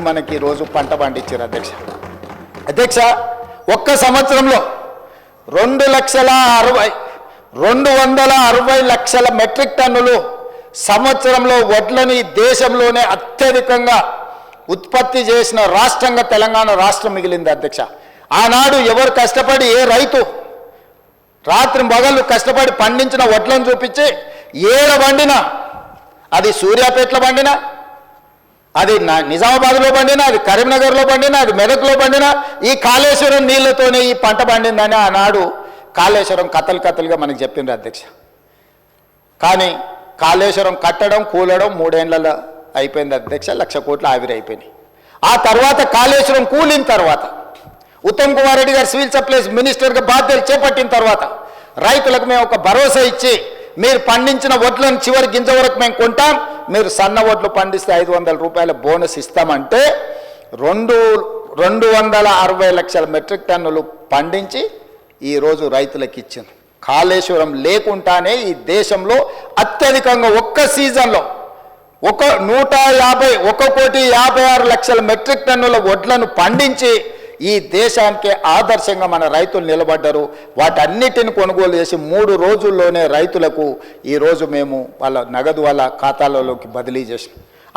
మనకి రోజు పంట పండించారు అధ్యక్ష ఒక్క సంవత్సరంలో 260 లక్షల మెట్రిక్ టన్నులు సంవత్సరంలో వడ్లని దేశంలోనే అత్యధికంగా ఉత్పత్తి చేసిన రాష్ట్రంగా తెలంగాణ రాష్ట్రం మిగిలింది అధ్యక్ష. ఆనాడు ఎవరు కష్టపడి ఏ రైతు రాత్రి పగళ్ళు కష్టపడి పండించిన వడ్లను చూపించి ఏడ పండినా, అది సూర్యాపేటలో పండినా, అది నిజామాబాద్లో పండినా, అది కరీంనగర్లో పండినా, అది మెదక్లో పండినా ఈ కాళేశ్వరం నీళ్లతోనే ఈ పంట పండిందని ఆనాడు కాళేశ్వరం కథలుగా మనకు చెప్పింది అధ్యక్ష. కానీ కాళేశ్వరం కట్టడం కూలడం 3 ఏళ్లలో అయిపోయింది అధ్యక్ష. 1,00,000 కోట్లు ఆవిరైపోయినాయి. ఆ తర్వాత కాళేశ్వరం కూలిన తర్వాత ఉత్తమ్ కుమార్ రెడ్డి గారు సివిల్ సప్లైస్ మినిస్టర్గా బాధ్యతలు చేపట్టిన తర్వాత రైతులకు మేము ఒక భరోసా ఇచ్చి, మీరు పండించిన వడ్లను చివరి గింజ వరకు మేము కొంటాం, మీరు సన్న వడ్లు పండిస్తే 500 రూపాయల బోనస్ ఇస్తామంటే 260 లక్షల మెట్రిక్ టన్నులు పండించి ఈరోజు రైతులకు ఇచ్చింది. కాళేశ్వరం లేకుండానే ఈ దేశంలో అత్యధికంగా ఒక్క సీజన్లో 1,56 లక్షల మెట్రిక్ టన్నుల వడ్లను పండించి ఈ దేశానికి ఆదర్శంగా మన రైతులు నిలబడ్డారు. వాటన్నిటిని కొనుగోలు చేసి 3 రోజుల్లోనే రైతులకు ఈరోజు మేము వాళ్ళ నగదు వాళ్ళ ఖాతాలలోకి బదిలీ చేసాం.